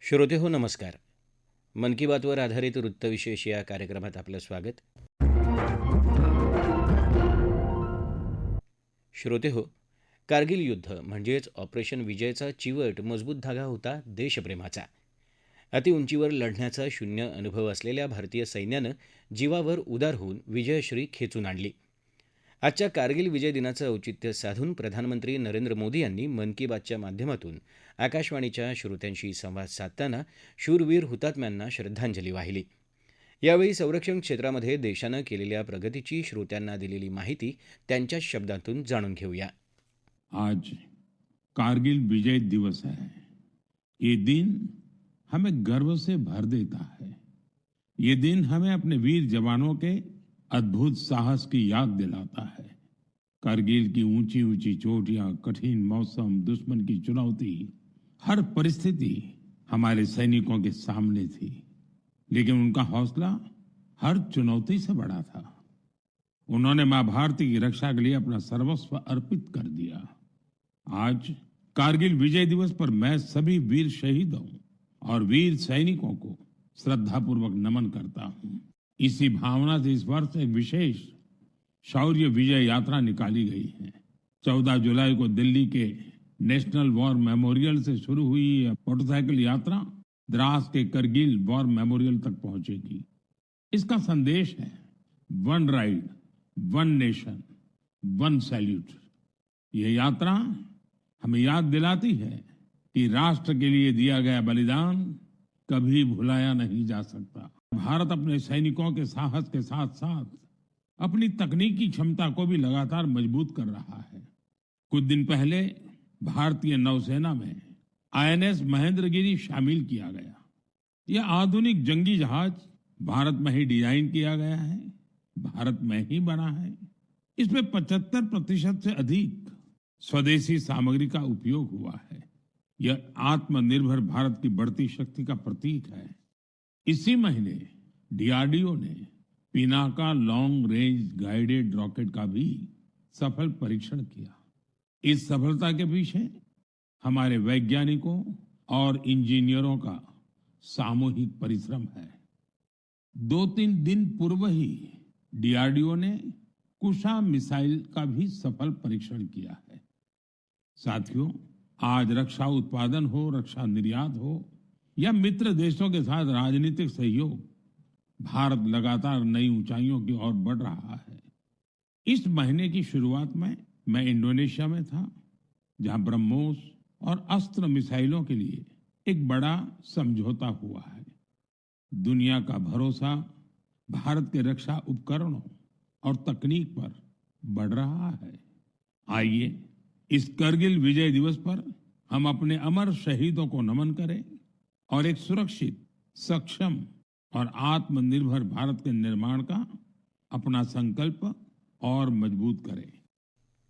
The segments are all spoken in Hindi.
श्रोते हो नमस्कार. मन की बातवर आधारित वृत्तविशेष या कार्यक्रमात आपलं स्वागत. श्रोते हो, कारगिल युद्ध म्हणजेच ऑपरेशन विजयचा चिवट मजबूत धागा होता देशप्रेमाचा. अतिउंचीवर लढण्याचा शून्य अनुभव असलेल्या भारतीय सैन्यानं जीवावर उदार होऊन विजयश्री खेचून आणली. आजच्या कारगिल विजय दिनाचं औचित्य साधून प्रधानमंत्री नरेंद्र मोदी यांनी मन की बातच्या माध्यमातून आकाशवाणीच्या श्रोत्यांशी संवाद साधताना शूरवीर हुतात्म्यांना श्रद्धांजली वाहिली. यावेळी संरक्षण क्षेत्रामध्ये देशानं केलेल्या प्रगतीची श्रोत्यांना दिलेली माहिती त्यांच्याच शब्दातून जाणून घेऊया. आज कारगिल विजय दिवस है। ये दिन हमें गर्व से भर देता है। ये दिन हमें अपने वीर जवानों के अद्भुत साहस की याद दिलाता है। कारगिल की ऊंची ऊंची चोटियां, कठिन मौसम, दुश्मन की चुनौती, हर परिस्थिति हमारे सैनिकों के सामने थी, लेकिन उनका हौसला हर चुनौती से बड़ा था। उन्होंने मां भारती की रक्षा के लिए अपना सर्वस्व अर्पित कर दिया। आज कारगिल विजय दिवस पर मैं सभी वीर शहीदों और वीर सैनिकों को श्रद्धापूर्वक नमन करता हूं। इसी भावना से इस वर्ष एक विशेष शौर्य विजय यात्रा निकाली गई है। 14 जुलाई को दिल्ली के नेशनल वॉर मेमोरियल से शुरू हुई यह मोटरसाइकिल यात्रा द्रास के करगिल वॉर मेमोरियल तक पहुंचेगी। इसका संदेश है one ride, one nation, one salute. यह यात्रा हमें याद दिलाती है कि राष्ट्र के लिए दिया गया बलिदान कभी भुलाया नहीं जा सकता। भारत अपने सैनिकों के साहस के साथ साथ अपनी तकनीकी क्षमता को भी लगातार मजबूत कर रहा है। कुछ दिन पहले भारतीय नौसेना में आईएनएस महेंद्रगिरी शामिल किया गया। यह आधुनिक जंगी जहाज भारत में ही डिजाइन किया गया है, भारत में ही बना है। इसमें 75% से अधिक स्वदेशी सामग्री का उपयोग हुआ है। यह आत्मनिर्भर भारत की बढ़ती शक्ति का प्रतीक है। इसी महीने डीआरडीओ ने Pinaka long range guided rocket का भी सफल परीक्षण किया। इस सफलता के पीछे हमारे वैज्ञानिकों और इंजीनियरों का सामूहिक परिश्रम है। 2-3 दिन पूर्व ही डीआरडीओ ने कुशा मिसाइल का भी सफल परीक्षण किया है। साथियों, आज रक्षा उत्पादन हो, रक्षा निर्यात हो या मित्र देशों के साथ राजनीतिक सहयोग, भारत लगातार नई ऊंचाइयों की ओर बढ़ रहा है। इस महीने की शुरुआत में मैं इंडोनेशिया में था, जहां ब्रह्मोस और अस्त्र मिसाइलों के लिए एक बड़ा समझौता हुआ है। दुनिया का भरोसा भारत के रक्षा उपकरणों और तकनीक पर बढ़ रहा है। आइए इस करगिल विजय दिवस पर हम अपने अमर शहीदों को नमन करें और एक सुरक्षित, सक्षम और आत्मनिर्भर भारत के निर्माण का अपना संकल्प और मजबूत करें.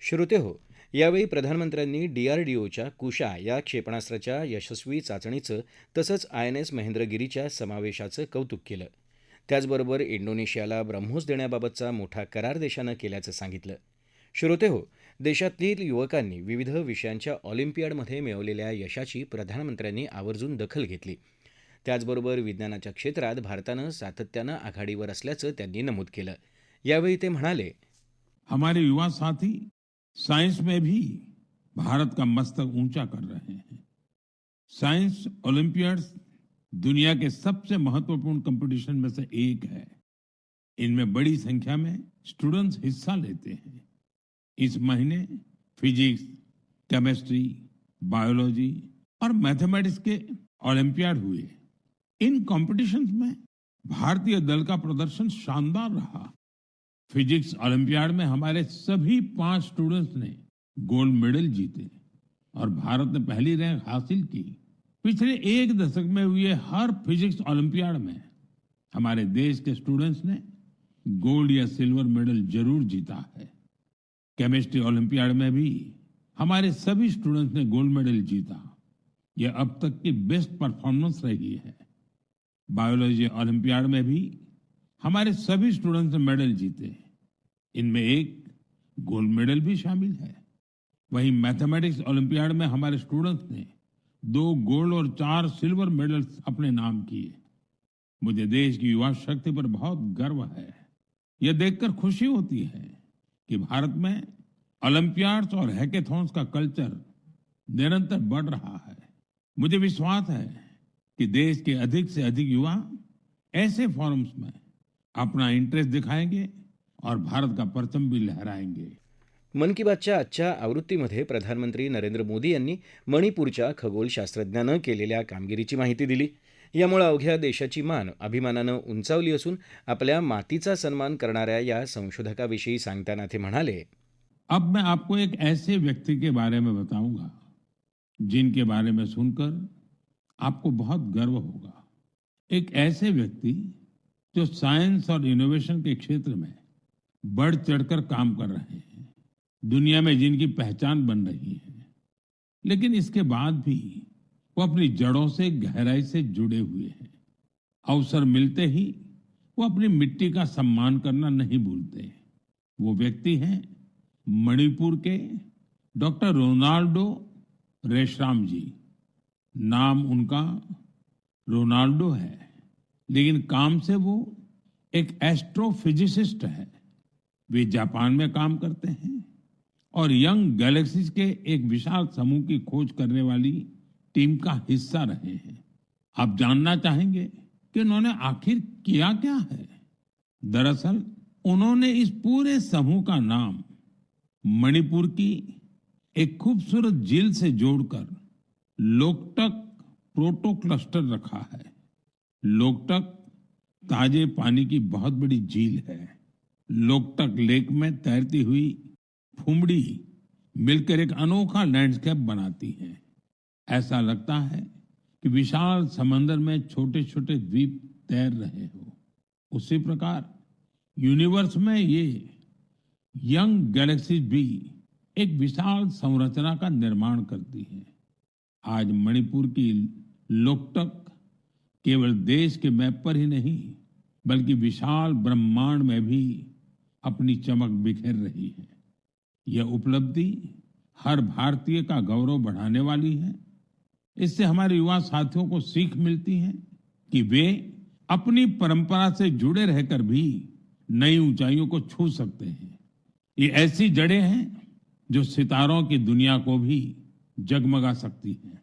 श्रोते हो, यावेळी प्रधानमंत्र्यांनी डीआरडीओच्या कुशा या क्षेपणास्त्राच्या यशस्वी चाचणीचं तसंच आयएनएस महेंद्रगिरीच्या समावेशाचं कौतुक केलं. त्याचबरोबर इंडोनेशियाला ब्रह्मोस देण्याबाबतचा मोठा करार देशानं केल्याचं सांगितलं. श्रोते हो, देशातील युवकांनी विविध विषयांच्या ऑलिम्पियाडमध्ये मिळवलेल्या यशाची प्रधानमंत्र्यांनी आवर्जून दखल घेतली. त्याचबरोबर विज्ञानाच्या क्षेत्रात भारतानं सातत्यानं आघाडीवर असल्याचं त्यांनी नमूद केलं. यावेळी ते म्हणाले, हमारे युवा साथी साइंस में भी भारत का मस्तक ऊंचा कर रहे हैं। साइंस ओलंपियाड्स दुनिया के सबसे महत्वपूर्ण कंपटीशन में से एक है। इनमें बड़ी संख्या में स्टूडेंट्स हिस्सा लेते हैं। इस महीने फिजिक्स, केमिस्ट्री, बायोलॉजी और मैथमेटिक्स के ओलंपियाड हुए। इन कॉम्पिटिशन्स में भारतीय दल का प्रदर्शन शानदार रहा। फिजिक्स ओलंपियाड में हमारे सभी 5 स्टूडेंट्स ने गोल्ड मेडल जीते और भारत ने पहली रैंक हासिल की। पिछले 1 दशक में हुए हर फिजिक्स ओलंपियाड में हमारे देश के स्टूडेंट्स ने गोल्ड या सिल्वर मेडल जरूर जीता है। केमिस्ट्री ओलंपियाड में भी हमारे सभी स्टूडेंट्स ने गोल्ड मेडल जीता। यह अब तक की बेस्ट परफॉर्मेंस रही है। बायोलॉजी ओलंपियाड में भी हमारे सभी स्टूडेंट्स ने मेडल जीते। इनमें एक गोल्ड मेडल भी शामिल है। वहीं मैथमेटिक्स ओलंपियाड में हमारे स्टूडेंट्स ने 2 गोल्ड और 4 सिल्वर मेडल्स अपने नाम किए। मुझे देश की युवा शक्ति पर बहुत गर्व है। यह देखकर खुशी होती है कि भारत में ओलंपियाड्स और हैकेथॉन्स का कल्चर निरंतर बढ़ रहा है। मुझे विश्वास है कि देश के अधिक से अधिक युवा ऐसे फोरम्स में अपना इंटरेस्ट दिखाएंगे और भारत का परचम भी लहराएंगे। मन की बातच्या आजच्या आवृत्तीमध्ये प्रधानमंत्री नरेंद्र मोदी यांनी मणिपूरच्या खगोलशास्त्रज्ञानं केलेल्या कामगिरीची माहिती दिली. यामुळे अवघ्या देशाची मान अभिमानानं उंचावली असून आपल्या मातीचा सन्मान करणाऱ्या या संशोधकाविषयी सांगताना ते म्हणाले, अब मैं आपको एक ऐसे व्यक्ति के बारे में बताऊंगा जिनके बारे में सुनकर आपको बहुत गर्व होगा। एक ऐसे व्यक्ति जो साइंस और इनोवेशन के क्षेत्र में बढ़ चढ़कर काम कर रहे हैं, दुनिया में जिनकी पहचान बन रही है, लेकिन इसके बाद भी वो अपनी जड़ों से गहराई से जुड़े हुए हैं। अवसर मिलते ही वो अपनी मिट्टी का सम्मान करना नहीं भूलते। वो व्यक्ति हैं मणिपुर के डॉक्टर रोनाल्डो रेशराम जी। नाम उनका रोनाल्डो है, लेकिन काम से वो एक एस्ट्रोफिजिसिस्ट है। वे जापान में काम करते हैं और यंग गैलेक्सीज के एक विशाल समूह की खोज करने वाली टीम का हिस्सा रहे हैं। आप जानना चाहेंगे कि उन्होंने आखिर किया क्या है? दरअसल उन्होंने इस पूरे समूह का नाम मणिपुर की एक खूबसूरत झील से जोड़कर लोकटक प्रोटो क्लस्टर रखा है। लोकटक ताजे पानी की बहुत बड़ी झील है। लोकटक लेक में तैरती हुई फुमड़ी मिलकर एक अनोखा लैंडस्केप बनाती है। ऐसा लगता है कि विशाल समंदर में छोटे छोटे द्वीप तैर रहे हो। उसी प्रकार यूनिवर्स में ये यंग गैलेक्सीज भी एक विशाल संरचना का निर्माण करती है। आज मणिपुर की लोकटक केवल देश के मैप पर ही नहीं, बल्कि विशाल ब्रह्मांड में भी अपनी चमक बिखेर रही है। यह उपलब्धि हर भारतीय का गौरव बढ़ाने वाली है। इससे हमारे युवा साथियों को सीख मिलती है कि वे अपनी परंपरा से जुड़े रहकर भी नई ऊंचाइयों को छू सकते हैं। ये ऐसी जड़ें हैं जो सितारों की दुनिया को भी जगमगा सकती हैं।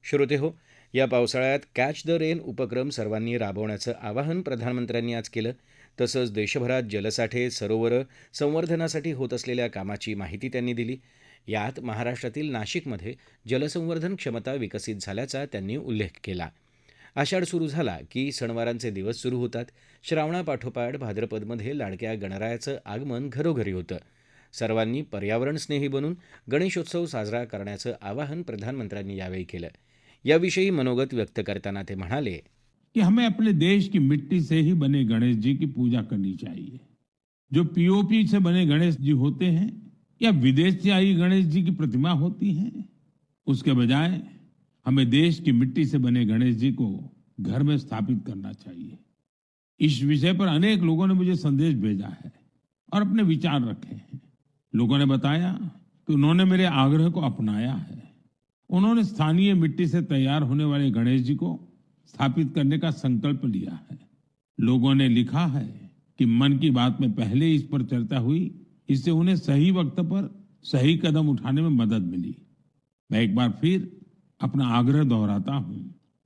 श्रोते हो, या पावसाळ्यात कॅच द रेन उपक्रम सर्वांनी राबवण्याचं आवाहन प्रधानमंत्र्यांनी आज केलं. तसंच देशभरात जलसाठे सरोवरं संवर्धनासाठी होत असलेल्या कामाची माहिती त्यांनी दिली. यात महाराष्ट्रातील नाशिकमध्ये जलसंवर्धन क्षमता विकसित झाल्याचा त्यांनी उल्लेख केला. आषाढ सुरू झाला की सणवारांचे दिवस सुरू होतात. श्रावणापाठोपाठ भाद्रपदमध्ये लाडक्या गणरायाचं आगमन घरोघरी होतं. सर्वांनी पर्यावरणस्नेही बनून गणेशोत्सव साजरा करण्याचं आवाहन प्रधानमंत्र्यांनी यावेळी केलं. याविषयी मनोगत व्यक्त करताना ते म्हणाले, कि हमें अपने देश की मिट्टी से ही बने गणेश जी की पूजा करनी चाहिए। जो पीओपी से बने गणेश जी होते हैं या विदेश से आई गणेश जी की प्रतिमा होती है, उसके बजाय हमें देश की मिट्टी से बने गणेश जी को घर में स्थापित करना चाहिए। इस विषय पर अनेक लोगों ने मुझे संदेश भेजा है और अपने विचार रखे हैं। लोगों ने बताया कि उन्होंने मेरे आग्रह को अपनाया है। उन्होंने स्थानीय मिट्टी से तैयार होने वाले गणेश जी को स्थापित करने का संकल्प लिया है। लोगों ने लिखा है कि मन की बात में पहले इस पर चर्चा हुई, इससे उन्हें सही वक्त पर सही कदम उठाने में मदद मिली। मैं एक बार फिर अपना आग्रह दोहराता हूं।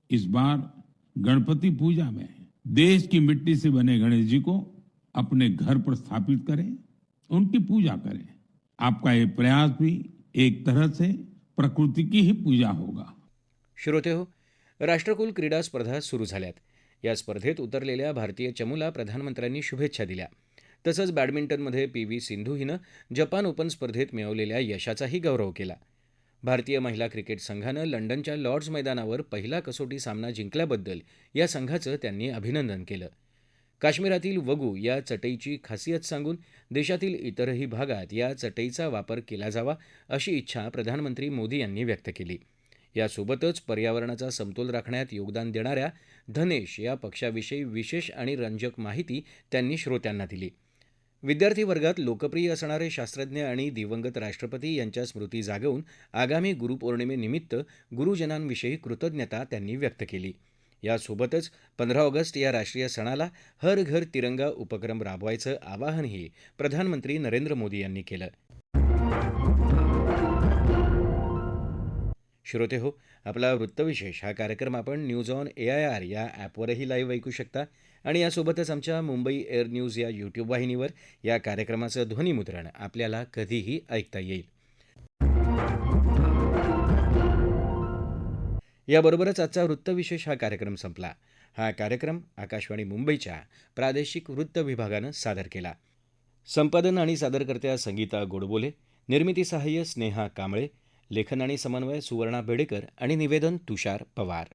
इस बार गणपति पूजा में देश की मिट्टी से बने गणेश जी को अपने घर पर स्थापित करें, उनकी पूजा करें। आपका ये प्रयास भी एक तरह से प्रकृति की ही पूजा होगा। श्रोते हो, राष्ट्रकुल क्रीडा स्पर्धा सुरू झाल्यात. या स्पर्धेत उतरलेल्या भारतीय चमूला प्रधानमंत्र्यांनी शुभेच्छा दिल्या. तसंच बॅडमिंटनमध्ये पी.व्ही. सिंधू हिनं जपान ओपन स्पर्धेत मिळवलेल्या यशाचाही गौरव केला. भारतीय महिला क्रिकेट संघानं लंडनच्या लॉर्ड्स मैदानावर पहिला कसोटी सामना जिंकल्याबद्दल या संघाचं त्यांनी अभिनंदन केलं. काश्मीरातील वगू या चटईची खासियत सांगून देशातील इतरही भागात या चटईचा वापर केला जावा अशी इच्छा प्रधानमंत्री मोदी यांनी व्यक्त केली. यासोबतच पर्यावरणाचा समतोल राखण्यात योगदान देणाऱ्या धनेश या पक्षाविषयी विशेष आणि रंजक माहिती त्यांनी श्रोत्यांना दिली. विद्यार्थी वर्गात लोकप्रिय असणारे शास्त्रज्ञ आणि दिवंगत राष्ट्रपती यांच्या स्मृती जागवून आगामी गुरुपौर्णिमेनिमित्त गुरुजनांविषयी कृतज्ञता त्यांनी व्यक्त केली. यासोबतच 15 ऑगस्ट या राष्ट्रीय सणाला हर घर तिरंगा उपक्रम राबवायचं आवाहनही प्रधानमंत्री नरेंद्र मोदी यांनी केलं. श्रोते हो, आपला वृत्तविशेष हा कार्यक्रम आपण न्यूज ऑन AIR या ॲपवरही लाईव्ह ऐकू शकता आणि यासोबतच आमच्या मुंबई एअर न्यूज या यूट्यूब वाहिनीवर या कार्यक्रमाचं ध्वनिमुद्रण आपल्याला कधीही ऐकता येईल. याबरोबरच आजचा वृत्तविशेष हा कार्यक्रम संपला. हा कार्यक्रम आकाशवाणी मुंबईच्या प्रादेशिक वृत्त विभागानं सादर केला. संपादन आणि सादरकर्त्या संगीता गोडबोले, निर्मिती सहाय्य स्नेहा कांबळे, लेखन आणि समन्वय सुवर्णा बेडेकर आणि निवेदन तुषार पवार.